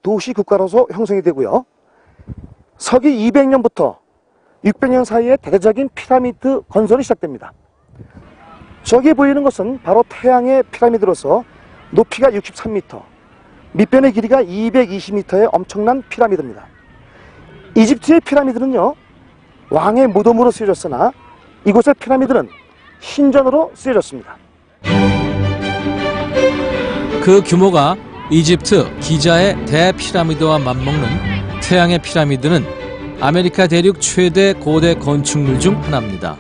도시 국가로서 형성이 되고요. 서기 200년부터 600년 사이에 대대적인 피라미드 건설이 시작됩니다. 저기 보이는 것은 바로 태양의 피라미드로서 높이가 63m, 밑변의 길이가 220m의 엄청난 피라미드입니다. 이집트의 피라미드는요, 왕의 무덤으로 쓰여졌으나 이곳의 피라미드는 신전으로 쓰여졌습니다. 그 규모가 이집트 기자의 대피라미드와 맞먹는 태양의 피라미드는 아메리카 대륙 최대 고대 건축물 중 하나입니다.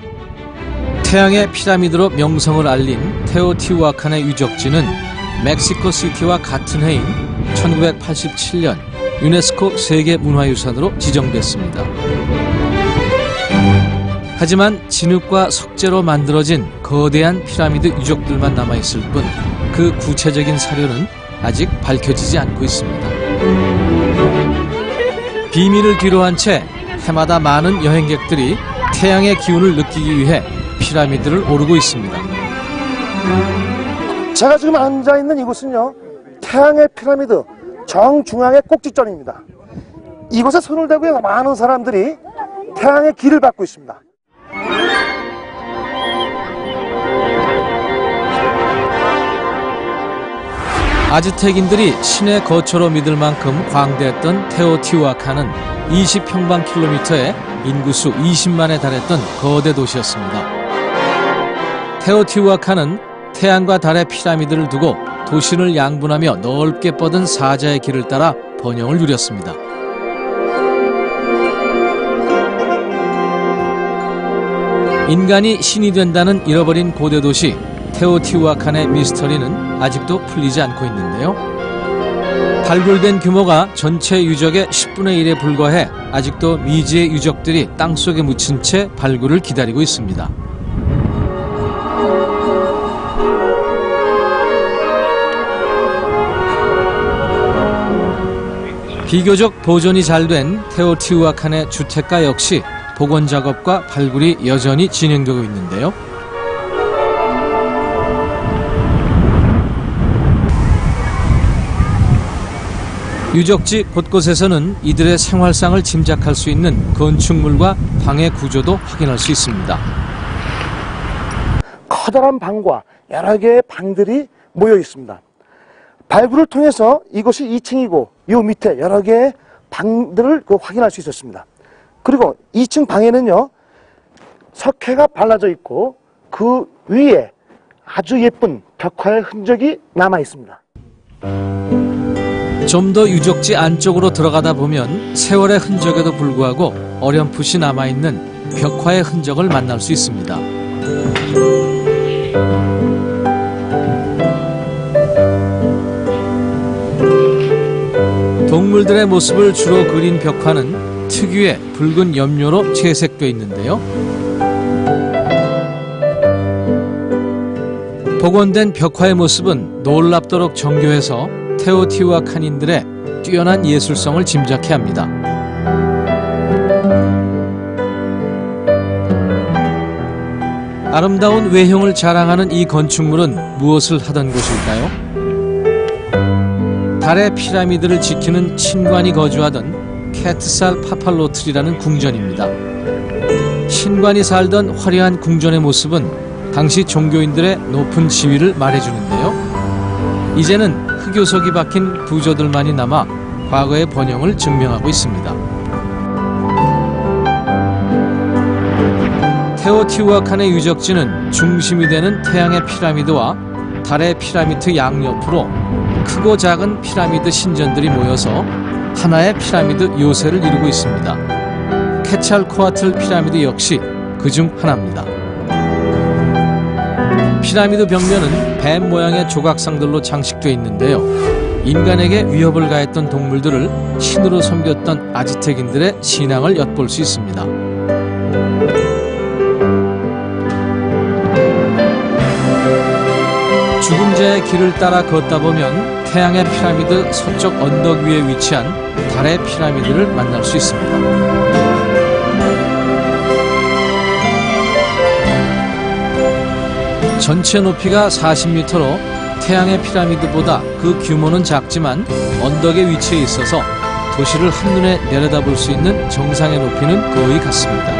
태양의 피라미드로 명성을 알린 테오티후아칸의 유적지는 멕시코시티와 같은 해인 1987년 유네스코 세계문화유산으로 지정됐습니다. 하지만 진흙과 석재로 만들어진 거대한 피라미드 유적들만 남아있을 뿐 그 구체적인 사료는 아직 밝혀지지 않고 있습니다. 비밀을 뒤로한 채 해마다 많은 여행객들이 태양의 기운을 느끼기 위해 피라미드를 오르고 있습니다. 제가 지금 앉아있는 이곳은요, 태양의 피라미드 정중앙의 꼭지점입니다. 이곳에 손을 대고 많은 사람들이 태양의 길을 받고 있습니다. 아즈텍인들이 신의 거처로 믿을 만큼 광대했던 테오티후아칸은 20평방킬로미터에 인구수 20만에 달했던 거대 도시였습니다. 테오티후아칸은 태양과 달의 피라미드를 두고 도시를 양분하며 넓게 뻗은 사자의 길을 따라 번영을 누렸습니다. 인간이 신이 된다는 잃어버린 고대 도시 테오티후아칸의 미스터리는 아직도 풀리지 않고 있는데요. 발굴된 규모가 전체 유적의 10분의 1에 불과해 아직도 미지의 유적들이 땅속에 묻힌 채 발굴을 기다리고 있습니다. 비교적 보존이 잘 된 테오티후아칸의 주택가 역시 복원 작업과 발굴이 여전히 진행되고 있는데요. 유적지 곳곳에서는 이들의 생활상을 짐작할 수 있는 건축물과 방의 구조도 확인할 수 있습니다. 커다란 방과 여러 개의 방들이 모여 있습니다. 발굴을 통해서 이곳이 2층이고 이 밑에 여러 개의 방들을 확인할 수 있었습니다. 그리고 2층 방에는요, 석회가 발라져 있고 그 위에 아주 예쁜 벽화의 흔적이 남아 있습니다. 좀 더 유적지 안쪽으로 들어가다 보면 세월의 흔적에도 불구하고 어렴풋이 남아있는 벽화의 흔적을 만날 수 있습니다. 동물들의 모습을 주로 그린 벽화는 특유의 붉은 염료로 채색되어 있는데요. 복원된 벽화의 모습은 놀랍도록 정교해서 테오티후아칸인들의 뛰어난 예술성을 짐작케 합니다. 아름다운 외형을 자랑하는 이 건축물은 무엇을 하던 곳일까요? 달의 피라미드를 지키는 신관이 거주하던 케트살 파팔로틀이라는 궁전입니다. 신관이 살던 화려한 궁전의 모습은 당시 종교인들의 높은 지위를 말해주는데요. 이제는 흑요석이 박힌 부조들만이 남아 과거의 번영을 증명하고 있습니다. 테오티후아칸의 유적지는 중심이 되는 태양의 피라미드와 달의 피라미드 양옆으로 크고 작은 피라미드 신전들이 모여서 하나의 피라미드 요새를 이루고 있습니다. 케찰코아틀 피라미드 역시 그중 하나입니다. 피라미드 벽면은 뱀 모양의 조각상들로 장식되어 있는데요. 인간에게 위협을 가했던 동물들을 신으로 섬겼던 아즈텍인들의 신앙을 엿볼 수 있습니다. 죽음자의 길을 따라 걷다 보면 태양의 피라미드 서쪽 언덕 위에 위치한 달의 피라미드를 만날 수 있습니다. 전체 높이가 40m로 태양의 피라미드보다 그 규모는 작지만 언덕에 위치해 있어서 도시를 한눈에 내려다볼 수 있는 정상의 높이는 거의 같습니다.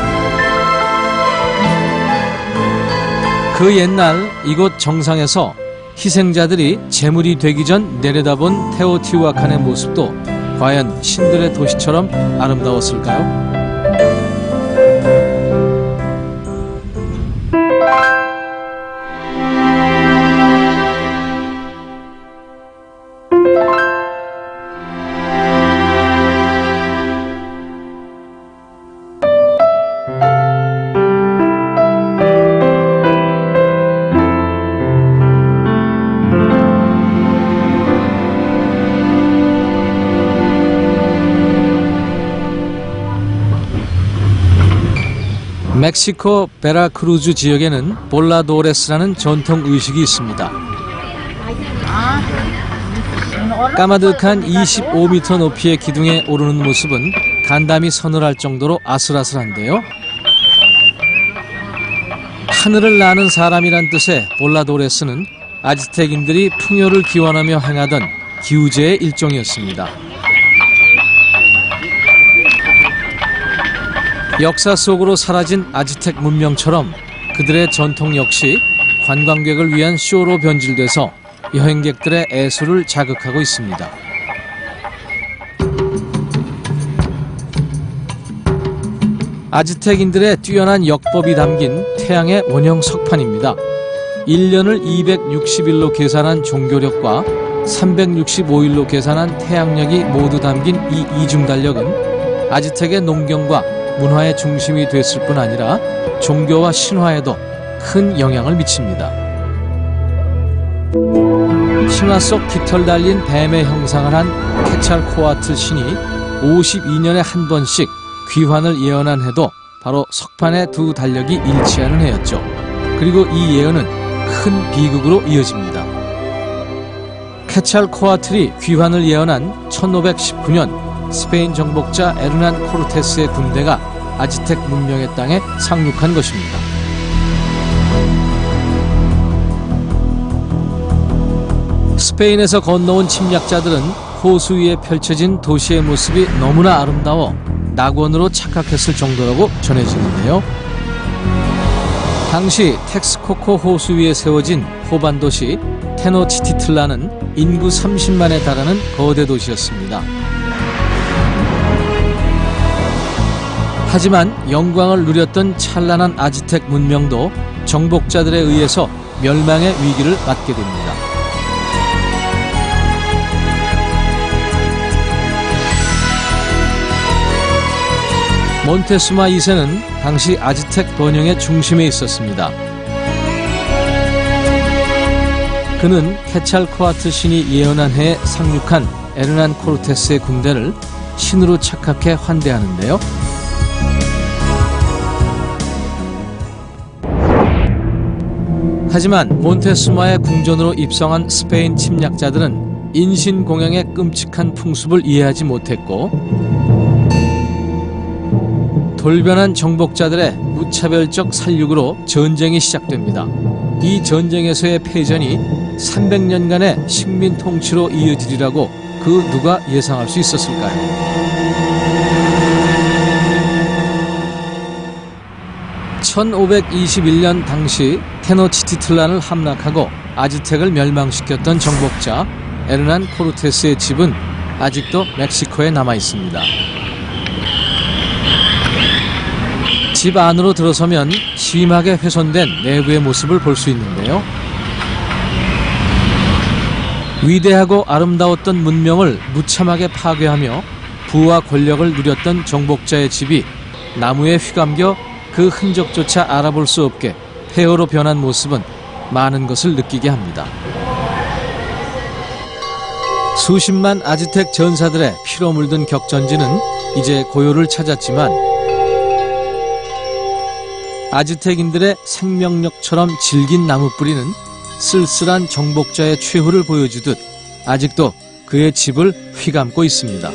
그 옛날 이곳 정상에서 희생자들이 제물이 되기 전 내려다본 테오티후아칸의 모습도 과연 신들의 도시처럼 아름다웠을까요? 멕시코 베라크루즈 지역에는 볼라도레스라는 전통 의식이 있습니다. 까마득한 25m 높이의 기둥에 오르는 모습은 간담이 서늘할 정도로 아슬아슬한데요. 하늘을 나는 사람이란 뜻의 볼라도레스는 아즈텍인들이 풍요를 기원하며 행하던 기우제의 일종이었습니다. 역사 속으로 사라진 아즈텍 문명처럼 그들의 전통 역시 관광객을 위한 쇼로 변질돼서 여행객들의 애수를 자극하고 있습니다. 아즈텍인들의 뛰어난 역법이 담긴 태양의 원형 석판입니다. 1년을 260일로 계산한 종교력과 365일로 계산한 태양력이 모두 담긴 이 이중달력은 아즈텍의 농경과 문화의 중심이 됐을 뿐 아니라 종교와 신화에도 큰 영향을 미칩니다. 신화 속 깃털 달린 뱀의 형상을 한 케찰코아틀 신이 52년에 한 번씩 귀환을 예언한 해도 바로 석판의 두 달력이 일치하는 해였죠. 그리고 이 예언은 큰 비극으로 이어집니다. 케찰코아틀이 귀환을 예언한 1519년 스페인 정복자 에르난 코르테스의 군대가 아즈텍 문명의 땅에 상륙한 것입니다. 스페인에서 건너온 침략자들은 호수 위에 펼쳐진 도시의 모습이 너무나 아름다워 낙원으로 착각했을 정도라고 전해지는데요. 당시 텍스코코 호수 위에 세워진 호반 도시 테노치티틀라는 인구 30만에 달하는 거대 도시였습니다. 하지만 영광을 누렸던 찬란한 아즈텍 문명도 정복자들에 의해서 멸망의 위기를 맞게 됩니다. 몬테수마 2세는 당시 아즈텍 번영의 중심에 있었습니다. 그는 케찰코아틀 신이 예언한 해에 상륙한 에르난 코르테스의 군대를 신으로 착각해 환대하는데요. 하지만 몬테수마의 궁전으로 입성한 스페인 침략자들은 인신공양의 끔찍한 풍습을 이해하지 못했고 돌변한 정복자들의 무차별적 살육으로 전쟁이 시작됩니다. 이 전쟁에서의 패전이 300년간의 식민 통치로 이어지리라고 그 누가 예상할 수 있었을까요? 1521년 당시 테노치티틀란을 함락하고 아즈텍을 멸망시켰던 정복자 에르난 코르테스의 집은 아직도 멕시코에 남아 있습니다. 집 안으로 들어서면 심하게 훼손된 내부의 모습을 볼 수 있는데요. 위대하고 아름다웠던 문명을 무참하게 파괴하며 부와 권력을 누렸던 정복자의 집이 나무에 휘감겨 그 흔적조차 알아볼 수 없게 폐허로 변한 모습은 많은 것을 느끼게 합니다. 수십만 아즈텍 전사들의 피로 물든 격전지는 이제 고요를 찾았지만 아즈텍인들의 생명력처럼 질긴 나무뿌리는 쓸쓸한 정복자의 최후를 보여주듯 아직도 그의 집을 휘감고 있습니다.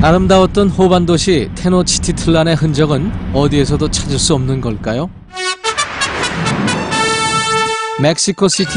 아름다웠던 호반 도시 테노치티틀란의 흔적은 어디에서도 찾을 수 없는 걸까요? 멕시코 시티